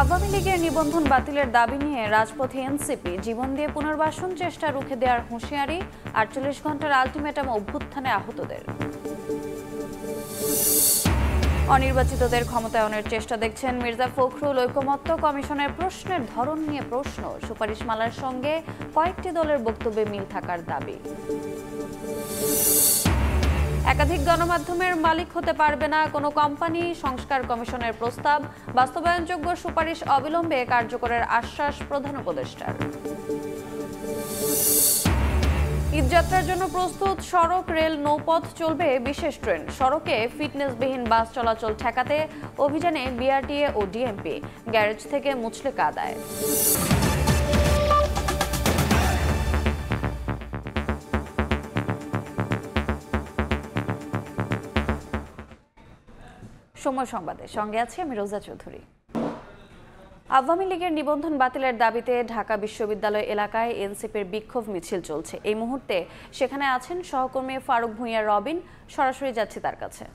আওয়ামী লীগের নিবন্ধন বাতিলের দাবি নিয়ে রাজপথে এনসিপি, জীবন দিয়ে পুনর্বাসন চেষ্টা রুখে দেওয়ার হুঁশিয়ারি, ৪৮ ঘন্টার আলটিমেটাম অভ্যুত্থানে আহতদের। অনির্বাচিতদের ক্ষমতায়নের চেষ্টা দেখছেন মির্জা ফখরুল। ঐকমত্য কমিশনের প্রশ্নের ধরন নিয়ে প্রশ্ন, সুপারিশমালার সঙ্গে কয়েকটি দলের বক্তব্যে মিল থাকার দাবি। একাধিক গণমাধ্যমের মালিক হতে পারবে না কোনো কোম্পানি, সংস্কার কমিশনের প্রস্তাব, বাস্তবায়নযোগ্য সুপারিশ অবিলম্বে কার্যকরের আশ্বাস প্রধান উপদেষ্টার। ঈদযাত্রার জন্য প্রস্তুত সড়ক, রেল, নৌপথ, চলবে বিশেষ ট্রেন। সড়কে ফিটনেসবিহীন বাস চলাচল ঠেকাতে অভিযানে বিআরটিএ ও ডিএমপি। গ্যারেজ থেকে মুচলে কাদায়। সময় সংবাদে সঙ্গে আছি আমি রোজা চৌধুরী। আওয়ামী লীগের নিবন্ধন বাতিলের দাবিতে ঢাকা বিশ্ববিদ্যালয় এলাকায় এনসিপির বিক্ষোভ মিছিল চলছে। এই মুহূর্তে সেখানে আছেন সহকর্মী ফারুক ভূঁইয়া রবিন। সরাসরি যাচ্ছি তার কাছে।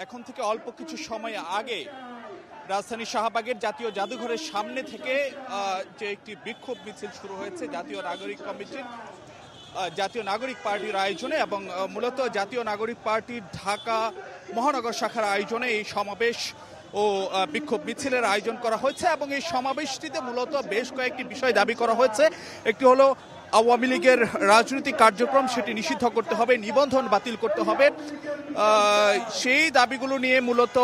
এখন থেকে অল্প কিছু সময় আগে রাজধানী শাহবাগের জাতীয় জাদুঘরের সামনে থেকে যে একটি বিক্ষোভ মিছিল শুরু হয়েছে জাতীয় নাগরিক কমিটির, জাতীয় নাগরিক পার্টির আয়োজনে, এবং মূলত জাতীয় নাগরিক পার্টির ঢাকা মহানগর শাখার আয়োজনে এই সমাবেশ ও বিক্ষোভ মিছিলের আয়োজন করা হয়েছে। এবং এই সমাবেশটিতে মূলত বেশ কয়েকটি বিষয় দাবি করা হয়েছে। একটি হলো আওয়ামী লীগের রাজনৈতিক কার্যক্রম সেটি নিষিদ্ধ করতে হবে, নিবন্ধন বাতিল করতে হবে। সেই দাবিগুলো নিয়ে মূলত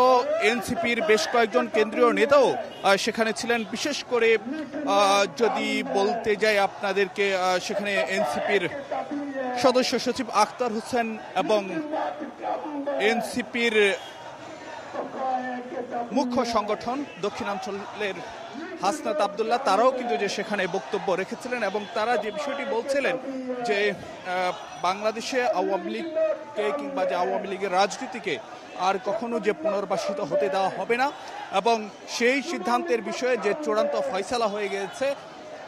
এনসিপির বেশ কয়েকজন কেন্দ্রীয় নেতাও সেখানে ছিলেন। বিশেষ করে যদি বলতে যাই আপনাদেরকে, সেখানে এনসিপির সদস্য সচিব আখতার হোসেন এবং এনসিপির মুখ্য সংগঠন দক্ষিণাঞ্চলের হাসনাত আবদুল্লাহ, তারাও কিন্তু যে সেখানে বক্তব্য রেখেছিলেন এবং তারা যে বিষয়টি বলছিলেন যে বাংলাদেশে আওয়ামী লীগকে কিংবা যে আওয়ামী লীগের রাজনীতিকে আর কখনো যে পুনর্বাসিত হতে দেওয়া হবে না, এবং সেই সিদ্ধান্তের বিষয়ে যে চূড়ান্ত ফয়সালা হয়ে গেছে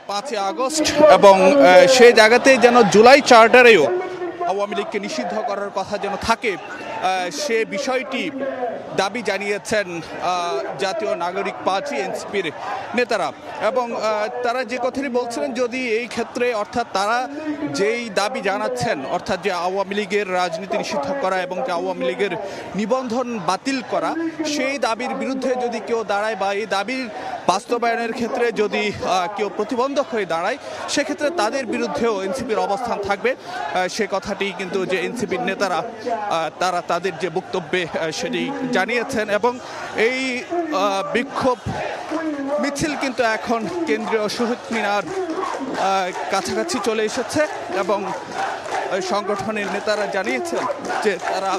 5 আগস্ট, এবং সেই জায়গাতেই যেন জুলাই চার্টারেও আওয়ামী লীগকে নিষিদ্ধ করার কথা যেন থাকে, সে বিষয়টি দাবি জানিয়েছেন জাতীয় নাগরিক পার্টি এনসিপির নেতারা। এবং তারা যে কথাটি বলছিলেন, যদি এই ক্ষেত্রে অর্থাৎ তারা যেই দাবি জানাচ্ছেন, অর্থাৎ যে আওয়ামী লীগের রাজনীতি নিষিদ্ধ করা এবং যে আওয়ামী লীগের নিবন্ধন বাতিল করা, সেই দাবির বিরুদ্ধে যদি কেউ দাঁড়ায় বা এই দাবির বাস্তবায়নের ক্ষেত্রে যদি কেউ প্রতিবন্ধক হয়ে দাঁড়ায়, সেক্ষেত্রে তাদের বিরুদ্ধেও এনসিপির অবস্থান থাকবে। সে কথাটি কিন্তু যে এনসিপির নেতারা তারা তাদের যে বক্তব্যে সেটি জানিয়েছেন। এবং এই বিক্ষোভ মিছিল কিন্তু এখন কেন্দ্রীয় শহীদ মিনার কাছাকাছি চলে এসেছে এবং সংগঠনের নেতারা জানিয়েছেন যে তারা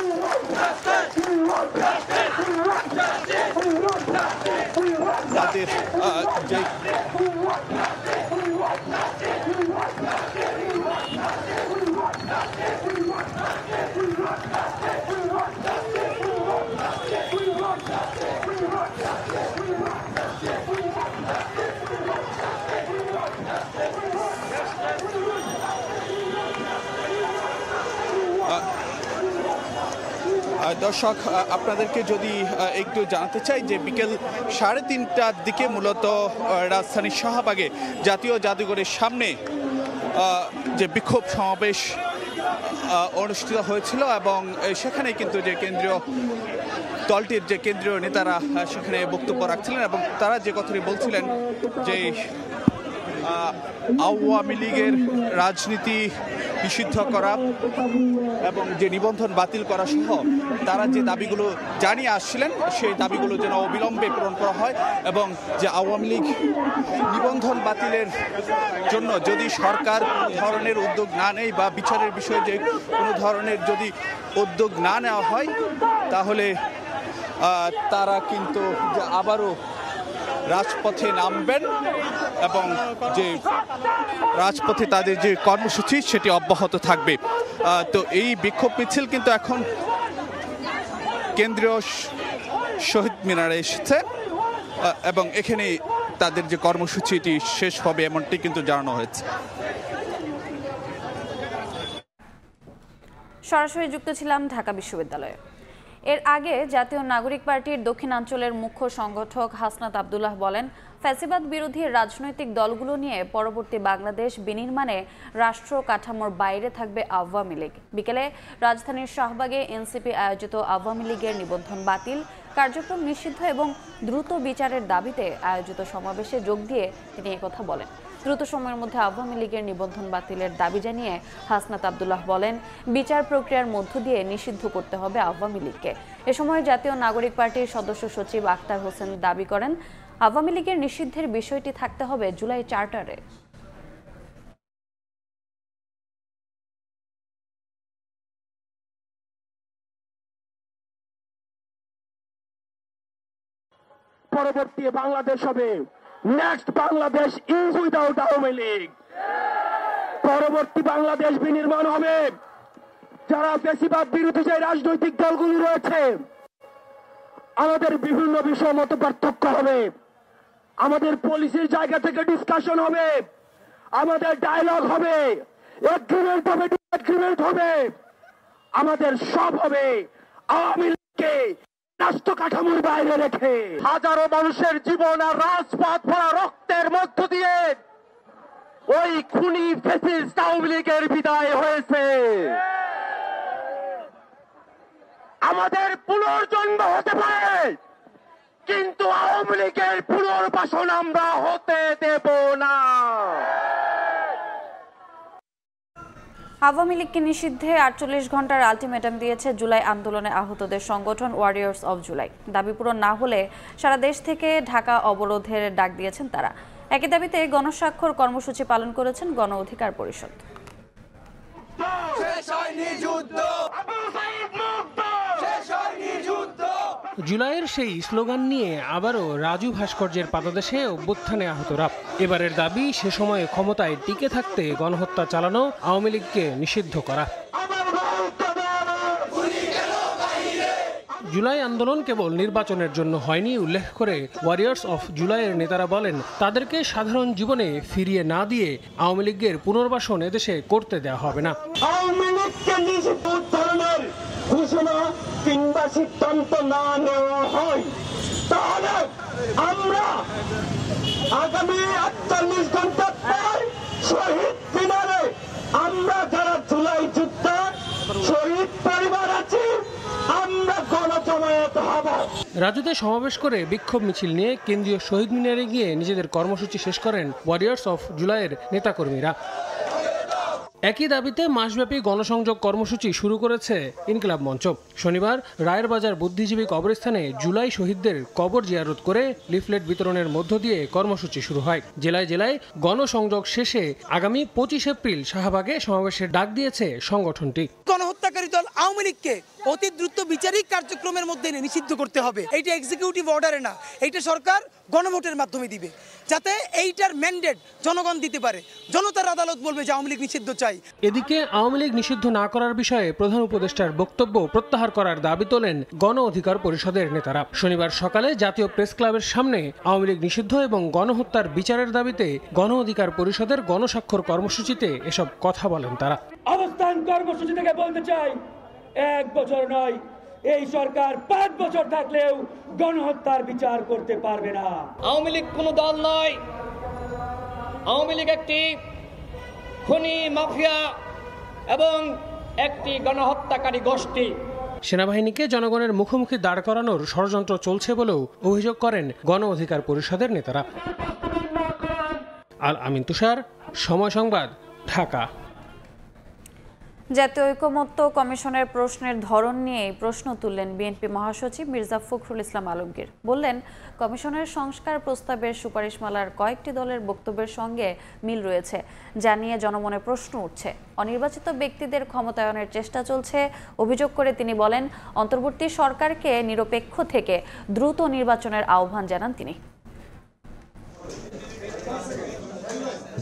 তাদের যে দর্শক, আপনাদেরকে যদি একটু জানাতে চাই যে বিকেল 3:30টার দিকে মূলত রাজধানীর শাহবাগে জাতীয় জাদুঘরের সামনে যে বিক্ষোভ সমাবেশ অনুষ্ঠিত হয়েছিল এবং সেখানে কিন্তু যে কেন্দ্রীয় দলটির যে কেন্দ্রীয় নেতারা সেখানে বক্তব্য রাখছিলেন এবং তারা যে কথাটি বলছিলেন যে আওয়ামী লীগের রাজনীতি নিষিদ্ধ করা এবং যে নিবন্ধন বাতিল করা সহ তারা যে দাবিগুলো জানিয়ে আসছিলেন, সেই দাবিগুলো যেন অবিলম্বে পূরণ করা হয় এবং যে আওয়ামী লীগ নিবন্ধন বাতিলের জন্য যদি সরকার কোনো ধরনের উদ্যোগ না নেয় বা বিচারের বিষয়ে যে কোনো ধরনের যদি উদ্যোগ না নেওয়া হয়, তাহলে তারা কিন্তু আবারও রাজপথে নামবেন এবং যে রাজপথে তাদের যে কর্মসূচি সেটি অব্যাহত থাকবে। তো এই বিক্ষোভ মিছিল কিন্তু এখন কেন্দ্রীয় শহীদ মিনারে এসেছে এবং এখানেই তাদের যে কর্মসূচিটি শেষ হবে এমনটি কিন্তু জানানো হয়েছে। সরাসরি যুক্ত ছিলাম ঢাকা বিশ্ববিদ্যালয়ে। এর আগে জাতীয় নাগরিক পার্টির দক্ষিণাঞ্চলের মুখ্য সংগঠক হাসনাত আব্দুল্লাহ বলেন, ফ্যাসিবাদ বিরোধী রাজনৈতিক দলগুলো নিয়ে পরবর্তী বাংলাদেশ বিনির্মাণে রাষ্ট্র কাঠামোর বাইরে থাকবে আওয়ামী লীগ। বিকেলে রাজধানীর শাহবাগে এনসিপি আয়োজিত আওয়ামী লীগের নিবন্ধন বাতিল, কার্যক্রম নিষিদ্ধ এবং দ্রুত বিচারের দাবিতে আয়োজিত সমাবেশে যোগ দিয়ে তিনি একথা বলেন। দ্রুত সময়ের মধ্যে আওয়ামী লীগের নিবন্ধন বাতিলের দাবি জানিয়ে হাসনাত আব্দুল্লাহ বলেন, বিচার প্রক্রিয়ার মধ্য দিয়ে নিষিদ্ধ করতে হবে আওয়ামী লীগকে। এ সময় জাতীয় নাগরিক পার্টির সদস্য সচিব আক্তার হোসেন দাবি করেন, আওয়ামী লীগের নিষিদ্ধের বিষয়টি থাকতে হবে জুলাই চার্টারে। পরবর্তী বাংলাদেশ হবে, next Bangladesh is without Awami League. পরবর্তী বাংলাদেশ বিনির্মাণ হবে, যারা ফ্যাসিবাদ বিরোধী যে রাজনৈতিক দলগুলি রয়েছে, আমাদের বিভিন্ন বিষয় মত পার্থক্য হবে, আমাদের পলিসির জায়গা থেকে ডিসকাশন হবে, আমাদের ডায়লগ হবে, এগ্রিমেন্ট হবে, ডিসএগ্রিমেন্ট হবে, আমাদের সব হবে আওয়ামী লীগকে রাষ্ট্র কাঠামোর বাইরে রেখে। হাজারো মানুষের জীবন আর রাজপথ ভরা রক্তের মধ্য দিয়ে ওই খুনি ফ্যাসিস্ট আওয়ামী লীগের বিদায় হয়েছে। আমাদের পুনর্জন্ম হতে পারে, কিন্তু আওয়ামী লীগের পুনর্বাসন আমরা হতে দেব না। আওয়ামী লীগকে নিষিদ্ধে 48 ঘন্টার আলটিমেটাম দিয়েছে জুলাই আন্দোলনে আহতদের সংগঠন ওয়ারিয়র্স অব জুলাই। দাবি পূরণ না হলে সারা দেশ থেকে ঢাকা অবরোধের ডাক দিয়েছেন তারা। একই দাবিতে গণস্বাক্ষর কর্মসূচি পালন করেছেন গণ অধিকার পরিষদ। জুলাইয়ের সেই স্লোগান নিয়ে আবারও রাজু ভাস্কর্যের পাদদেশে অভ্যুত্থানে আহতরা। এবারের দাবি সে সময়ে ক্ষমতায় টিকে থাকতে গণহত্যা চালানো আওয়ামী লীগকে নিষিদ্ধ করা। জুলাই আন্দোলন কেবল নির্বাচনের জন্য হয়নি উল্লেখ করে ওয়ারিয়র্স অফ জুলাইয়ের নেতারা বলেন, তাদেরকে সাধারণ জীবনে ফিরিয়ে না দিয়ে আওয়ামী লীগের পুনর্বাসন এদেশে করতে দেওয়া হবে না। আওয়ামী লীগকে নিষিদ্ধ ধরনের ঘোষণা কিংবা সিদ্ধান্ত না নেওয়া হয়, তাহলে আমরা আগামী 48 ঘন্টা পর শহীদ মিনারে আমরা যারা জুলাই যুদ্ধে শহীদ পরিবার আছি, আমরা গণজমায়েত হব। রাজুতে সমাবেশ করে বিক্ষোভ মিছিল নিয়ে কেন্দ্রীয় শহীদ মিনারে গিয়ে নিজেদের কর্মসূচি শেষ করেন ওয়ারিয়র্স অফ জুলাইয়ের নেতাকর্মীরা। একই দাবিতে মাসব্যাপী গণসংযোগ কর্মসূচি শুরু করেছে ইনকিলাব মঞ্চ। শনিবার রায়ের বাজার বুদ্ধিজীবী কবরস্থানে জুলাই শহীদদের কবর জিয়ারত করে লিফলেট বিতরণের মধ্য দিয়ে কর্মসূচি শুরু হয়। জেলায় জেলায় গণসংযোগ শেষে আগামী 25 এপ্রিল শাহবাগে সমাবেশের ডাক দিয়েছে সংগঠনটি। গণহত্যাকারী দল আওয়ামী লীগকে অতি দ্রুত বিচারিক কার্যক্রমের মধ্যে নিষিদ্ধ করতে হবে। এইটা এক্সিকিউটিভ অর্ডারে না, এইটা সরকার গণভোটের মাধ্যমে দিবে, যাতে এইটার ম্যান্ডেট জনগণ দিতে পারে। জনতার আদালত বলবে যে আওয়ামী লীগ নিষিদ্ধ চাই। এদিকে আওয়ামী লীগ নিষিদ্ধ না করার বিষয়ে প্রধান উপদেষ্টার বক্তব্য প্রত্যাহার করার দাবি তোলেন গণ অধিকার পরিষদের নেতারা। শনিবার সকালে জাতীয় প্রেস ক্লাবের সামনে আওয়ামী লীগ নিষিদ্ধ এবং গণহত্যার বিচারের দাবিতে গণ অধিকার পরিষদের গণস্বাক্ষর কর্মসূচিতে এসব কথা বলেন তারা। অবস্থান কর্মসূচি থেকে বলতে চাই, 1 বছর নয়, এই সরকার 5 বছর থাকলেও গণহত্যার বিচার করতে পারবে না। আওয়ামী লীগ কোনো দল নয়, আওয়ামী লীগ একটি খুনি মাফিয়া এবং একটি গণহত্যাকারী গোষ্ঠী। সেনাবাহিনীকে জনগণের মুখোমুখি দাঁড় করানোর ষড়যন্ত্র চলছে বলেও অভিযোগ করেন গণ অধিকার পরিষদের নেতারা। আল আমিন তুষার, সময় সংবাদ, ঢাকা। জাতীয় ঐকমত্য কমিশনের প্রশ্নের ধরন নিয়ে প্রশ্ন তুললেন বিএনপি মহাসচিব মির্জা ফখরুল ইসলাম আলমগীর। বললেন, কমিশনের সংস্কার প্রস্তাবের সুপারিশমালার কয়েকটি দলের বক্তব্যের সঙ্গে মিল রয়েছে, যা নিয়ে জনমনে প্রশ্ন উঠছে। অনির্বাচিত ব্যক্তিদের ক্ষমতায়নের চেষ্টা চলছে অভিযোগ করে তিনি বলেন, অন্তর্বর্তী সরকারকে নিরপেক্ষ থেকে দ্রুত নির্বাচনের আহ্বান জানান তিনি।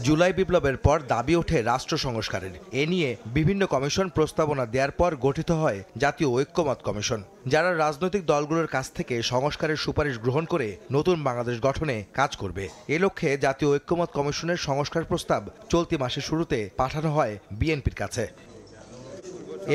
জুলাই বিপ্লবের পর দাবি ওঠে রাষ্ট্র সংস্কারের। এ নিয়ে বিভিন্ন কমিশন প্রস্তাবনা দেওয়ার পর গঠিত হয় জাতীয় ঐক্যমত কমিশন, যারা রাজনৈতিক দলগুলোর কাছ থেকে সংস্কারের সুপারিশ গ্রহণ করে নতুন বাংলাদেশ গঠনে কাজ করবে। এ লক্ষ্যে জাতীয় ঐক্যমত কমিশনের সংস্কার প্রস্তাব চলতি মাসের শুরুতে পাঠানো হয় বিএনপির কাছে।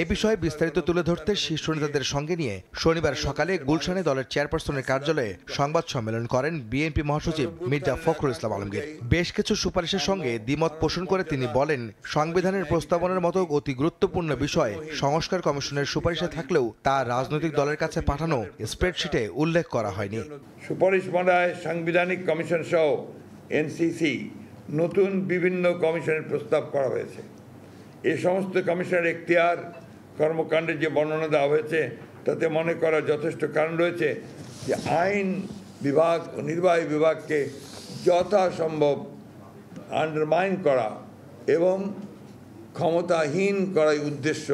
এ বিষয়ে বিস্তারিত তুলে ধরতে শীর্ষ নেতাদের সঙ্গে নিয়ে শনিবার সকালে গুলশানে দলের চেয়ারপারসনের কার্যালয়ে সংবাদ সম্মেলন করেন বিএনপি মহাসচিব মির্জা ফখরুল ইসলাম আলমগীর। বেশ কিছু সুপারিশের সঙ্গে দ্বিমত পোষণ করে তিনি বলেন, সংবিধানের প্রস্তাবনার মতো অতি গুরুত্বপূর্ণ বিষয় সংস্কার কমিশনের সুপারিশে থাকলেও তা রাজনৈতিক দলের কাছে পাঠানো স্প্রেডশিটে উল্লেখ করা হয়নি। সুপারিশ মানায় সাংবিধানিক কমিশন সহ এনসিসি নতুন বিভিন্ন কমিশনের প্রস্তাব করা হয়েছে। এই সমস্ত কমিশনের এখতিয়ার কর্মকাণ্ডের যে বর্ণনা দেওয়া হয়েছে তাতে মনে করার যথেষ্ট কারণ রয়েছে যে আইন বিভাগ ও নির্বাহী বিভাগকে যথাসম্ভব আন্ডারমাইন করা এবং ক্ষমতাহীন করাই উদ্দেশ্য,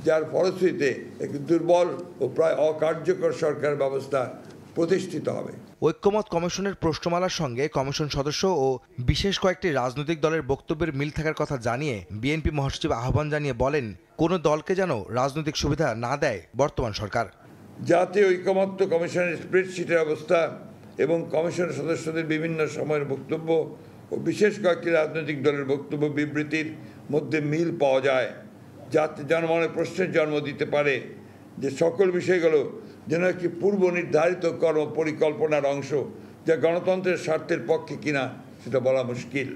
যার ফলশ্রুতিতে একটি দুর্বল ও প্রায় অকার্যকর সরকার ব্যবস্থা প্রতিষ্ঠিত হবে। ঐক্যমত কমিশনের প্রশ্নমালার সঙ্গে কমিশন সদস্য ও বিশেষ কয়েকটি রাজনৈতিক দলের বক্তব্যের মিল থাকার কথা জানিয়ে বিএনপি মহাসচিব আহ্বান জানিয়ে বলেন, কোনো দলকে যেন রাজনৈতিক সুবিধা না দেয় বর্তমান সরকার। জাতীয় ঐক্যমত্য কমিশনের স্প্রেডশিটের অবস্থা এবং কমিশন সদস্যদের বিভিন্ন সময়ের বক্তব্য ও বিশেষ কয়েকটি রাজনৈতিক দলের বক্তব্য বিবৃতির মধ্যে মিল পাওয়া যায়, যাতে জনমনে প্রশ্নের জন্ম দিতে পারে যে সকল বিষয়গুলো যেন একটি পূর্ব নির্ধারিত কর্ম পরিকল্পনার অংশ, যা গণতন্ত্রের স্বার্থের পক্ষে কিনা সেটা বলা মুশকিল।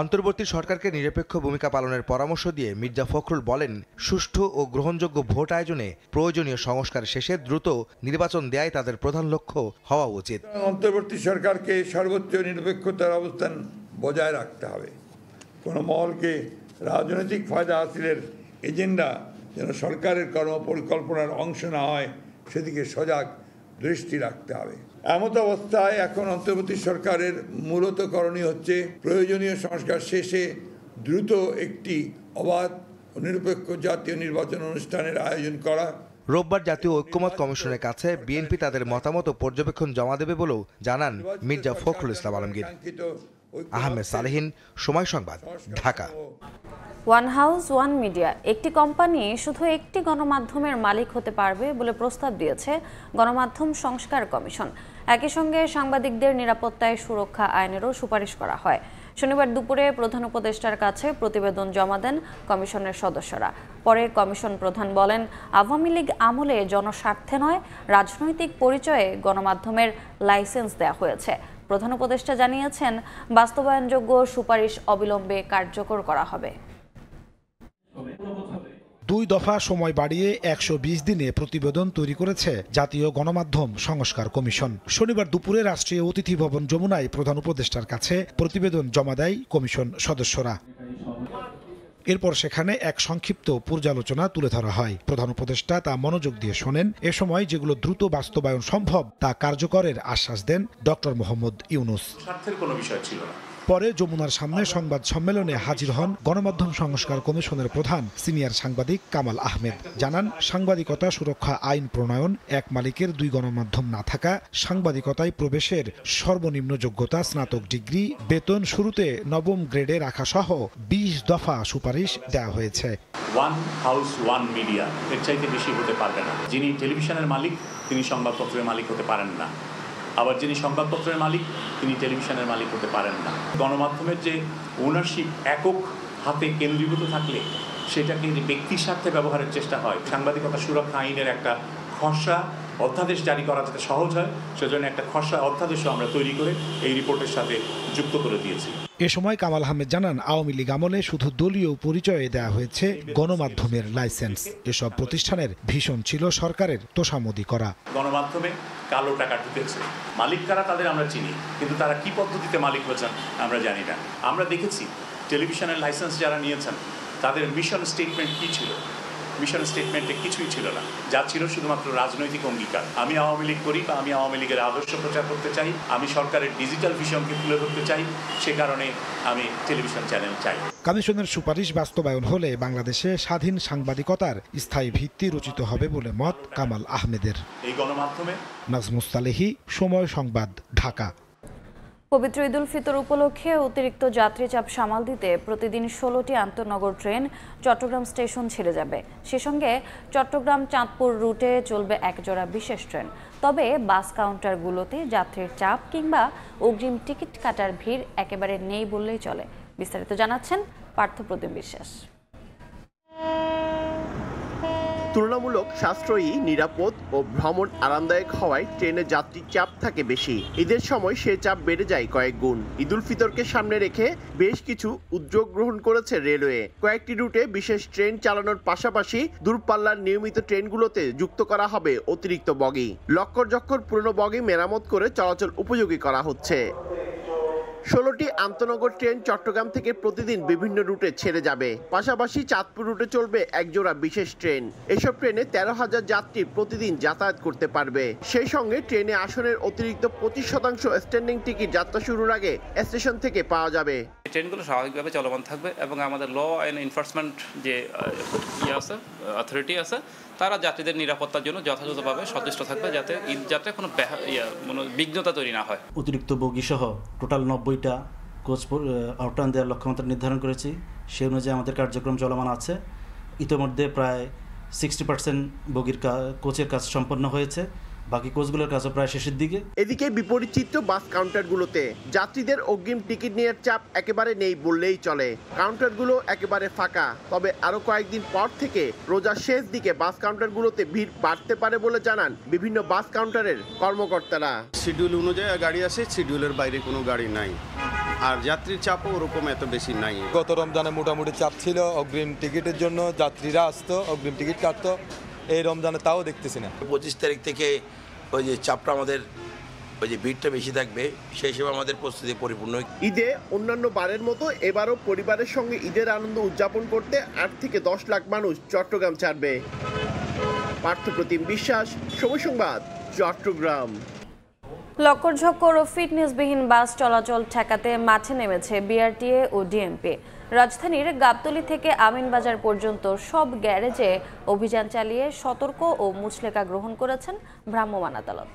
অন্তর্বর্তী সরকারকে নিরপেক্ষ ভূমিকা পালনের পরামর্শ দিয়ে মির্জা ফখরুল বলেন, সুষ্ঠু ও গ্রহণযোগ্য ভোট আয়োজনে প্রয়োজনীয় সংস্কার শেষে দ্রুত নির্বাচন দেয়াই তাদের প্রধান লক্ষ্য হওয়া উচিত। অন্তর্বর্তী সরকারকে সর্বোচ্চ নিরপেক্ষতার অবস্থান বজায় রাখতে হবে। কোনো মহলকে রাজনৈতিক ফায়দা হাসিলের এজেন্ডা যেন সরকারের কর্ম পরিকল্পনার অংশ না হয় সেদিকে সজাগ দৃষ্টি রাখতে হবে। এমত অবস্থায় এখন অন্তর্বর্তী সরকারের মূলত করণীয় হচ্ছে প্রয়োজনীয় সংস্কার শেষে দ্রুত একটি অবাধ ও নিরপেক্ষ জাতীয় নির্বাচন অনুষ্ঠানের আয়োজন করা। রোববার জাতীয় ঐক্যমত কমিশনের কাছে বিএনপি তাদের মতামত ও পর্যবেক্ষণ জমা দেবে বলেও জানান মির্জা ফখরুল ইসলাম আলমগীর। আহমেদ সালেহীন, সময় সংবাদ, Dhaka. One house one media একটি কোম্পানি শুধু একটি গণমাধ্যমের মালিক হতে পারবে বলে প্রস্তাব দিয়েছে গণমাধ্যম সংস্কার কমিশন। একই সঙ্গে সাংবাদিকদের নিরাপত্তায় সুরক্ষা আইনেরও সুপারিশ করা হয়। শনিবার দুপুরে প্রধান উপদেষ্টার কাছে প্রতিবেদন জমা দেন কমিশনের সদস্যরা। পরে কমিশন প্রধান বলেন, আওয়ামী লীগ আমলে জনস্বার্থে নয়, রাজনৈতিক পরিচয়ে গণমাধ্যমের লাইসেন্স দেওয়া হয়েছে। প্রধান উপদেষ্টা জানিয়েছেন, বাস্তবায়নযোগ্য সুপারিশ অবিলম্বে কার্যকর করা হবে। 2 দফা সময় বাড়িয়ে 120 দিনে প্রতিবেদন তৈরি করেছে জাতীয় গণমাধ্যম সংস্কার কমিশন। শনিবার দুপুরে রাষ্ট্রীয় অতিথি ভবন যমুনায় প্রধান উপদেষ্টার কাছে প্রতিবেদন জমা দেয় কমিশন সদস্যরা। এরপর সেখানে এক সংক্ষিপ্ত পর্যালোচনা তুলে ধরা হয়। প্রধান উপদেষ্টা তা মনোযোগ দিয়ে শোনেন। এ সময় যেগুলো দ্রুত বাস্তবায়ন সম্ভব তা কার্যকরের আশ্বাস দেন ডক্টর মোহাম্মদ ইউনূস। স্বার্থের কোনো বিষয় ছিল না। পরে যমুনার সামনে সংবাদ সম্মেলনে হাজির হন গণমাধ্যম সংস্কার কমিশনের প্রধান সিনিয়র সাংবাদিক কামাল আহমেদ। জানান, সাংবাদিকতা সুরক্ষা আইন প্রণয়ন, এক মালিকের 2 গণমাধ্যম না থাকা, সাংবাদিকতায় প্রবেশের সর্বনিম্ন যোগ্যতা স্নাতক ডিগ্রি, বেতন শুরুতে 9ম গ্রেডে রাখা সহ 20 দফা সুপারিশ দেওয়া হয়েছে। ওয়ান হাউস ওয়ান মিডিয়া এর চাইতে বেশি হতে পারবে না। যিনি টেলিভিশনের মালিক তিনি সংবাদপত্রের মালিক হতে পারেন না, আবার যিনি সংবাদপত্রের মালিক তিনি টেলিভিশনের মালিক হতে পারেন না। গণমাধ্যমের যে ওনারশিপ একক হাতে কেন্দ্রীভূত থাকলে সেটাকে ব্যক্তির স্বার্থে ব্যবহারের চেষ্টা হয়। সাংবাদিকতা সুরক্ষা আইনের একটা খসড়া অধ্যাদেশ জারি করা যাতে সহজ হয় সেজন্য একটা খসড়া অধ্যাদেশও আমরা তৈরি করে এই রিপোর্টের সাথে যুক্ত করে দিয়েছি। এ সময় কামাল আহমেদ জানান, আওয়ামী লীগ আমলে শুধু দলীয় পরিচয়ে দেওয়া হয়েছে গণমাধ্যমের লাইসেন্স। এসব প্রতিষ্ঠানের ভীষণ ছিল সরকারের তোষামোদি করা। গণমাধ্যমে কালো টাকা ঢুকেছে, মালিক কারা তাদের আমরা চিনি, কিন্তু তারা কি পদ্ধতিতে মালিক হয়েছেন আমরা জানি না। আমরা দেখেছি টেলিভিশনের লাইসেন্স যারা নিয়েছেন তাদের মিশন স্টেটমেন্ট কি ছিল। মিশন স্টেটমেন্টে কিছুই ছিল না, যা ছিল শুধুমাত্র রাজনৈতিক অঙ্গীকার। আমি আওয়ামী লীগ করি বা আমি আওয়ামী লীগের আদর্শ প্রচার করতে চাই, আমি সরকারের ডিজিটাল ভিশনকে তুলে ধরতে চাই, সে কারণে আমি টেলিভিশন চ্যানেল চাই। কমিশনের সুপারিশ বাস্তবায়ন হলে বাংলাদেশে স্বাধীন সাংবাদিকতার স্থায়ী ভিত্তি রচিত হবে বলে মত কামাল আহমেদের। এই গণমাধ্যমে নাজমুস সালেহী, সময় সংবাদ, ঢাকা। পবিত্র ঈদ উল ফিতর উপলক্ষে অতিরিক্ত যাত্রী চাপ সামাল দিতে প্রতিদিন 16টি আন্তনগর ট্রেন চট্টগ্রাম স্টেশন ছেড়ে যাবে। সে সঙ্গে চট্টগ্রাম চাঁদপুর রুটে চলবে একজোড়া বিশেষ ট্রেন। তবে বাস কাউন্টারগুলোতে যাত্রীর চাপ কিংবা অগ্রিম টিকিট কাটার ভিড় একেবারে নেই বললেই চলে। বিস্তারিত জানাচ্ছেন পার্থপ্রতিম বিশ্বাস। তুলনামূলক সাশ্রয়ী, নিরাপদ ও ভ্রমণ আরামদায়ক হওয়ায় ট্রেনে যাত্রীর চাপ থাকে বেশি। ঈদের সময় সে চাপ বেড়ে যায় কয়েক গুণ। ঈদ উল ফিতরকে সামনে রেখে বেশ কিছু উদ্যোগ গ্রহণ করেছে রেলওয়ে। কয়েকটি রুটে বিশেষ ট্রেন চালানোর পাশাপাশি দূরপাল্লার নিয়মিত ট্রেনগুলোতে যুক্ত করা হবে অতিরিক্ত বগি। লক্কর জক্কর পুরনো বগি মেরামত করে চলাচল উপযোগী করা হচ্ছে। 16টি আন্তনগর ট্রেন চট্টগ্রাম থেকে প্রতিদিন বিভিন্ন রুটে ছেড়ে যাবে। পাশাপাশি চাঁদপুর রুটে চলবে একজোড়া বিশেষ ট্রেন। এসব ট্রেনে 13,000 যাত্রী প্রতিদিন যাতায়াত করতে পারবে। সেই সঙ্গে ট্রেনে আসনের অতিরিক্ত 25% স্ট্যান্ডিং টিকিট যাত্রা শুরুর আগে স্টেশন থেকে পাওয়া যাবে। ট্রেনগুলো স্বাভাবিকভাবে চলমান থাকবে এবং আমাদের ল অ্যান্ড এনফোর্সমেন্ট যে অথরিটি আছে তারা যাত্রীদের নিরাপত্তার জন্য যথাযথভাবে সচেষ্ট থাকবে, যাতে ঈদ যাত্রায় কোনো বিঘ্নতা তৈরি না হয়। অতিরিক্ত বগি সহ টোটাল 90টা কোচ আউটটার্ন দেওয়ার লক্ষ্যমাত্রা নির্ধারণ করেছি। সেই অনুযায়ী আমাদের কার্যক্রম চলমান আছে। ইতিমধ্যে প্রায় 60% বগির কোচের কাজ সম্পন্ন হয়েছে, বাকি কোচগুলোর কাজও প্রায় শেষের দিকে। এদিকে বিপরীত চিত্র বাস কাউন্টারগুলোতে। যাত্রীদের অগ্রিম টিকিট নেওয়ার চাপ একেবারে নেই বললেই চলে। কাউন্টারগুলো একেবারে ফাঁকা। তবে আরো কয়েকদিন পর থেকে রোজার শেষ দিকে বাস কাউন্টারগুলোতে ভিড় বাড়তে পারে বলে জানান বিভিন্ন বাস কাউন্টারের কর্মকর্তারা। শিডিউল অনুযায়ী গাড়ি আসে, শিডিউলের বাইরে কোনো গাড়ি নাই, আর যাত্রীর চাপও ওরকম এত বেশি নাই। গত রমজানে মোটামুটি চাপ ছিল অগ্রিম টিকিটের জন্য, যাত্রীরা আসতো অগ্রিম টিকিট কাটতো। এই রমজানে তাও দেখতেছি না। 25 তারিখ থেকে ওই যে চাপটা আমাদের ওই যে ভিড়টা বেশি থাকবে, সেই হিসেবে আমাদের প্রস্তুতি পরিপূর্ণ। ঈদে অন্যান্য বারের মতো এবারও পরিবারের সঙ্গে ঈদের আনন্দ উদযাপন করতে 8 থেকে 10 লাখ মানুষ চট্টগ্রাম ছাড়বে। পার্থপ্রতিম বিশ্বাস, সময় সংবাদ, চট্টগ্রাম। লক্কর ঝক্কর ও ফিটনেসবিহীন বাস চলাচল ঠেকাতে মাঠে নেমেছে বিআরটিএ ও ডিএমপি। রাজধানীর গাবতলী থেকে আমিনবাজার পর্যন্ত সব গ্যারেজে অভিযান চালিয়ে সতর্ক ও মুচলেকা গ্রহণ করেছেন ভ্রাম্যমাণ আদালত।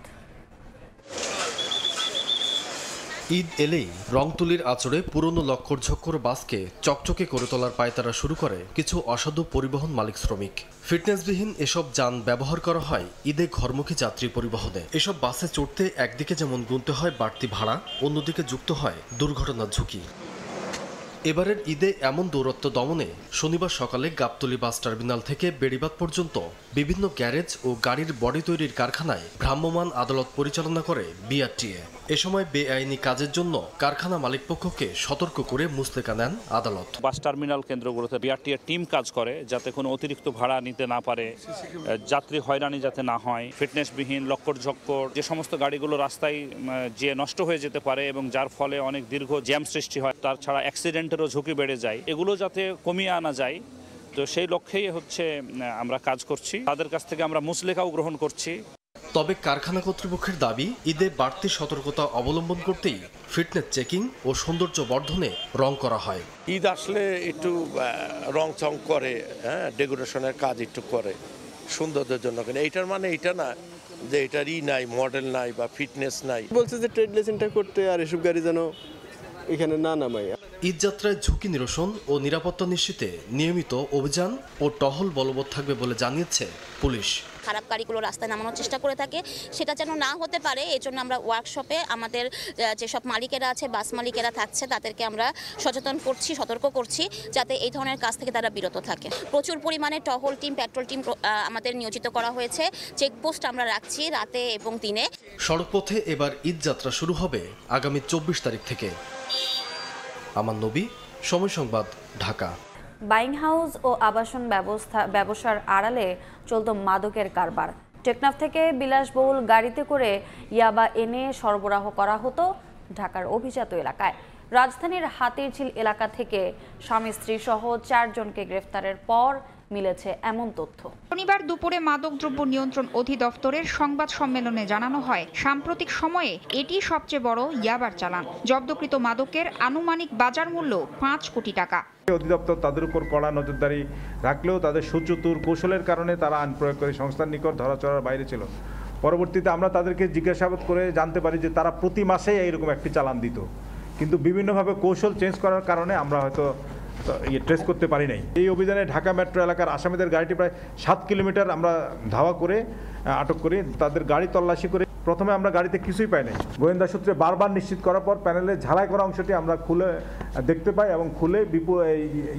ঈদ এলেই রংতুলির আঁচড়ে পুরনো লক্কর ঝক্কর বাসকে চকচকে করে তোলার পায়তারা শুরু করে কিছু অসাধু পরিবহন মালিক শ্রমিক। ফিটনেসবিহীন এসব যান ব্যবহার করা হয় ঈদে ঘরমুখী যাত্রী পরিবহনে। এসব বাসে চড়তে একদিকে যেমন গুনতে হয় বাড়তি ভাড়া, অন্যদিকে যুক্ত হয় দুর্ঘটনার ঝুঁকি। এবারের ঈদে এমন দৌরত্ব দমনে শনিবার সকালে গাবতলী বাস টার্মিনাল থেকে বেড়িবাঁধ পর্যন্ত বিভিন্ন গ্যারেজ ও গাড়ির বডি তৈরির কারখানায় ভ্রাম্যমাণ আদালত পরিচালনা করে বিআরটিএ। এ সময় বেআইনি কাজের জন্য কারখানা মালিকপক্ষকে সতর্ক করে মুচলেকা নেন আদালত। বাস টার্মিনাল কেন্দ্রগুলোতে বিআরটিএ টিম কাজ করে যাতে কোনো অতিরিক্ত ভাড়া নিতে না পারে, যাত্রী হয়রানি যাতে না হয়। ফিটনেসবিহীন লক্কর ঝক্কর যে সমস্ত গাড়িগুলো রাস্তায় যে নষ্ট হয়ে যেতে পারে এবং যার ফলে অনেক দীর্ঘ জ্যাম সৃষ্টি হয়, তার ছাড়া অ্যাক্সিডেন্টেরও ঝুঁকি বেড়ে যায়, এগুলো যাতে কমিয়ে আনা যায়, তো সেই লক্ষ্যেই আমরা কাজ করছি। তাদের কাছ থেকে আমরা মুচলেকাও গ্রহণ করছি। তবে কারখানা কর্তৃপক্ষের দাবি, ঈদে বাড়তি সতর্কতা অবলম্বন করতেই ফিটনেস চেকিং ও সৌন্দর্য বর্ধনে রং করা হয়। ঈদ আসলে একটু রং চং করে, ডেকোরেশনের কাজ একটু করে সৌন্দর্যের জন্য। এইটার মানে এটা না যে এটারই নাই, মডেল নাই বা ফিটনেস নাই। বলছে যে ট্রেড লাইসেন্সটা করতে আর এসব গাড়ি যেন এখানে না নামাই। ঈদযাত্রায় ঝুঁকি নিরসন ও নিরাপত্তা নিশ্চিতে নিয়মিত অভিযান ও টহল বলবৎ থাকবে বলে জানিয়েছে পুলিশ। খারাপ গাড়িগুলো রাস্তায় নামানোর চেষ্টা করে থাকে, সেটা যেন না হতে পারে এই জন্য আমরা ওয়ার্কশপে আমাদের যেসব মালিকেরা আছে, বাস মালিকেরা থাকছে, তাদেরকে আমরা সচেতন করছি, সতর্ক করছি যাতে এই ধরনের কাজ থেকে তারা বিরত থাকে। প্রচুর পরিমাণে টহল টিম, পেট্রোল টিম আমাদের নিয়োজিত করা হয়েছে। চেকপোস্ট আমরা রাখছি রাতে এবং দিনে। সড়কপথে এবার ঈদযাত্রা শুরু হবে আগামী 24 তারিখ থেকে। আমান নবী, সময় সংবাদ, ঢাকা। বাইং হাউস ও আবাসন ব্যবসার আড়ালে চলত মাদকের কারবার। টেকনাফ থেকে বিলাসবহুল গাড়িতে করে ইয়াবা এনে সরবরাহ করা হতো ঢাকার অভিজাত এলাকায়। রাজধানীর হাতিরঝিল এলাকা থেকে স্বামী স্ত্রী সহ 4 জনকে গ্রেফতারের পর মিলেছে এমন তথ্য। শনিবার দুপুরে মাদকদ্রব্য নিয়ন্ত্রণ অধিদপ্তরের সংবাদ সম্মেলনে জানানো হয়, সাম্প্রতিক সময়ে এটি সবচেয়ে বড় ইয়াবার চালান। জব্দকৃত মাদকের আনুমানিক বাজার মূল্য 5 কোটি টাকা। অধিদপ্তর তাদের উপর কড়া নজরদারি রাখলেও তাদের সুচতুর কৌশলের কারণে তারা আইন প্রয়োগকারী সংস্থার নিকট ধরাছোঁয়ার বাইরে ছিল। পরবর্তীতে আমরা তাদেরকে জিজ্ঞাসাবাদ করে জানতে পারি যে তারা প্রতি মাসে এইরকম একটি চালান দিত, কিন্তু বিভিন্নভাবে কৌশল চেঞ্জ করার কারণে আমরা হয়তো ট্রেস করতে পারি নাই। এই অভিযানে ঢাকা মেট্রো এলাকার আসামিদের গাড়িটি প্রায় 7 কিলোমিটার আমরা ধাওয়া করে আটক করি। তাদের গাড়ি তল্লাশি করে প্রথমে আমরা গাড়িতে কিছুই পাই নাই। গোয়েন্দা সূত্রে বারবার নিশ্চিত করার পর প্যানেলে ঝালাই করা অংশটি আমরা খুলে দেখতে পাই এবং খুলে বিপুল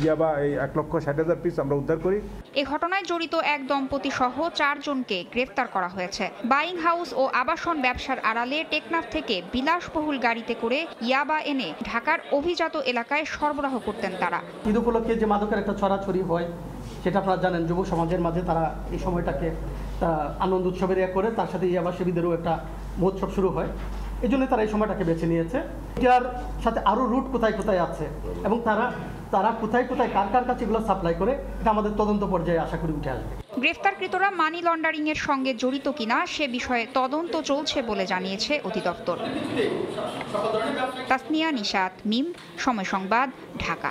ইয়াবা 1,60,000 পিস আমরা উদ্ধার করি। এ ঘটনায় জড়িত এক দম্পতি সহ 4 জনকে গ্রেফতার করা হয়েছে। বাইং হাউস ও আবাসন ব্যবসার আড়ালে টেকনাফ থেকে বিলাসবহুল গাড়িতে করে ইয়াবা এনে ঢাকার অভিজাত এলাকায় সরবরাহ করতেন তারা। ঈদ উপলক্ষে যে মাদকের একটা ছড়াছড়ি হয় সেটা আপনারা জানেন, যুব সমাজের মাঝে তারা এই সময়টাকে আনন্দ উৎসবের করে, তার সাথে ইয়াবা সেবীদেরও একটা মহোৎসব শুরু হয়। এই জন্য তারা এই সময়টাকে বেছে নিয়েছে। এটার সাথে আরও রুট কোথায় কোথায় আছে এবং তারা কোথায় কোথায় কার কার কাছে এগুলো সাপ্লাই করে, এটা আমাদের তদন্ত পর্যায়ে আশা করি উঠে আসবে। গ্রেফতারকৃতরা মানি লন্ডারিং এর সঙ্গে জড়িত কিনা সে বিষয়ে তদন্ত চলছে বলে জানিয়েছে অধিদপ্তর। তাসনিয়া নিশাত, মিম, সময় সংবাদ, ঢাকা।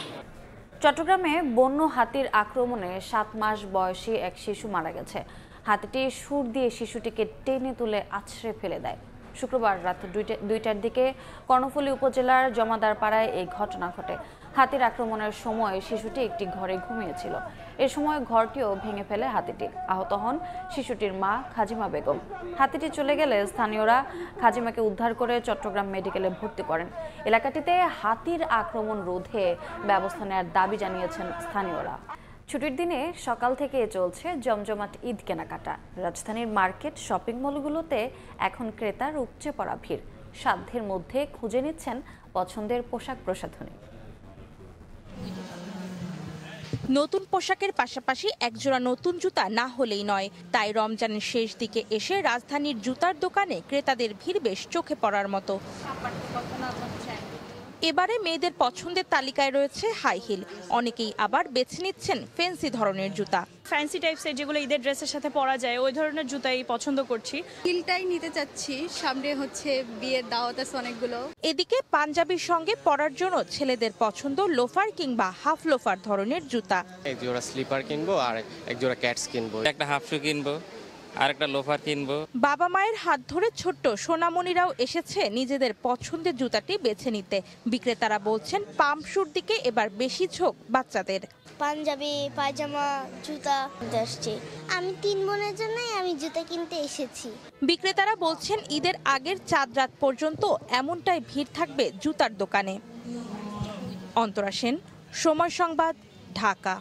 চট্টগ্রামে বন্য হাতির আক্রমণে 7 মাস বয়সী এক শিশু মারা গেছে। হাতিটি সুর দিয়ে শিশুটিকে টেনে তুলে আছড়ে ফেলে দেয়। শুক্রবার রাত 2টার দিকে কর্ণফুলী উপজেলার জমাদারপাড়ায় এই ঘটনা ঘটে। হাতির আক্রমণের সময় শিশুটি একটি ঘরে ঘুমিয়েছিল। এ সময় ঘরটিও ভেঙে ফেলে হাতিটি। আহত হন শিশুটির মা খাজিমা বেগম। হাতিটি চলে গেলে স্থানীয়রা খাজিমাকে উদ্ধার করে চট্টগ্রাম মেডিকেলে ভর্তি করেন। এলাকাটিতে হাতির আক্রমণ রোধে ব্যবস্থা নেওয়ার দাবি জানিয়েছেন স্থানীয়রা। ছুটির দিনে সকাল থেকে চলছে জমজমাট ঈদ কেনাকাটা। রাজধানীর মার্কেট, শপিং মলগুলোতে এখন ক্রেতার উপচে পড়া ভিড়। সাধ্যের মধ্যে খুঁজে নিচ্ছেন পছন্দের পোশাক প্রসাধনী। নতুন পোশাকের পাশাপাশি একজোড়া নতুন জুতা না হলেই নয়। তাই রমজানের শেষ দিকে এসে রাজধানীর জুতার দোকানে ক্রেতাদের ভিড় বেশ চোখে পড়ার মতো। এবারে মেয়েদের পছন্দের তালিকায় রয়েছে হাই হিল। অনেকেই আবার বেছে নিচ্ছেন ফ্যান্সি ধরনের জুতা। ফ্যান্সি টাইপসের যেগুলো ঈদের ড্রেসের সাথে পরা যায় ওই ধরনের জুতাই পছন্দ করছি। হিলটাই নিতে চাচ্ছি, সামনে হচ্ছে বিয়ের দাওয়াত আছে অনেকগুলো। এদিকে পাঞ্জাবির সঙ্গে পরার জন্য ছেলেদের পছন্দ লোফার কিংবা হাফ লোফার ধরনের জুতা। এক জোড়া স্লিপার কিনবো আর এক জোড়া ক্যাটস কিনবো, একটা হাফ শু কিনবো আর একটা লোফার কিনবো। বাবা মায়ের হাত ধরে ছোট্ট সোনামণিরাও এসেছে নিজেদের পছন্দের জুতাটি বেছে নিতে। বিক্রেতারা বলছেন পাম্প শুর দিকে এবার বেশি ঝোঁক বাচ্চাদের। পাঞ্জাবি, পায়জামা, জুতা আসছে। আমি 3 বোনের জন্যই আমি জুতা কিনতে এসেছি। বিক্রেতারা বলছেন ঈদের আগের চাঁদ রাত পর্যন্ত এমনটাই ভিড় থাকবে জুতার দোকানে। অন্তরা সেন, সময় সংবাদ, ঢাকা।